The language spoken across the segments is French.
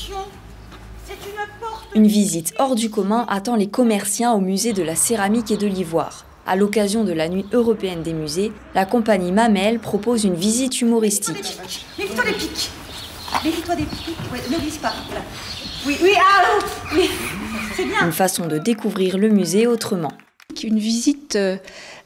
Attention, c'est une porte. Une visite hors du commun attend les commerciants au musée de la céramique et de l'ivoire. À l'occasion de la nuit européenne des musées, la compagnie Mamel propose une visite humoristique. Méfie-toi des pics. Méfie-toi des pics. Ouais, ne glisse pas. Voilà. Oui, oui, ah, oui. C'est bien. Une façon de découvrir le musée autrement. Une visite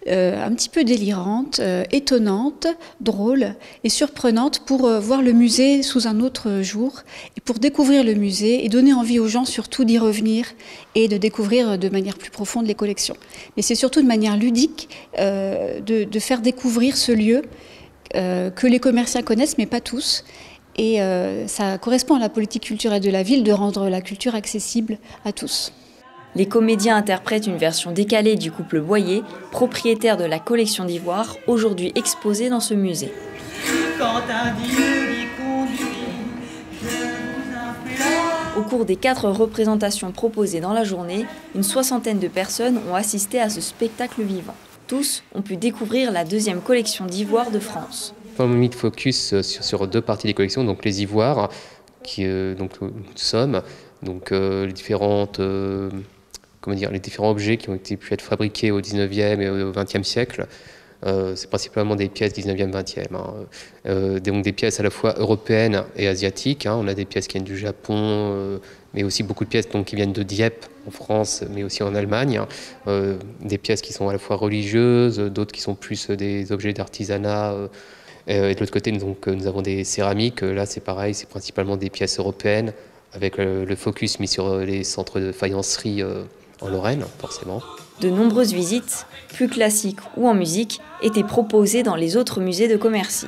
un petit peu délirante, étonnante, drôle et surprenante pour voir le musée sous un autre jour et pour découvrir le musée et donner envie aux gens surtout d'y revenir et de découvrir de manière plus profonde les collections. Mais c'est surtout de manière ludique de faire découvrir ce lieu que les commerçants connaissent mais pas tous. Et ça correspond à la politique culturelle de la ville de rendre la culture accessible à tous. Les comédiens interprètent une version décalée du couple Boyer, propriétaire de la collection d'ivoire, aujourd'hui exposée dans ce musée. Quand un Dieu l'y conduit, je vous implore. Au cours des 4 représentations proposées dans la journée, une 60aine de personnes ont assisté à ce spectacle vivant. Tous ont pu découvrir la 2e collection d'ivoire de France. On a mis de focus sur 2 parties des collections, donc les ivoires, donc nous sommes, donc les différents objets qui ont pu être fabriqués au 19e et au 20e siècle. C'est principalement des pièces 19e, 20e. Donc des pièces à la fois européennes et asiatiques. On a des pièces qui viennent du Japon, mais aussi beaucoup de pièces qui viennent de Dieppe en France, mais aussi en Allemagne. Des pièces qui sont à la fois religieuses, d'autres qui sont plus des objets d'artisanat. Et de l'autre côté, nous avons des céramiques. Là, c'est pareil, c'est principalement des pièces européennes, avec le focus mis sur les centres de faïencerie en Lorraine, forcément. De nombreuses visites, plus classiques ou en musique, étaient proposées dans les autres musées de Commercy.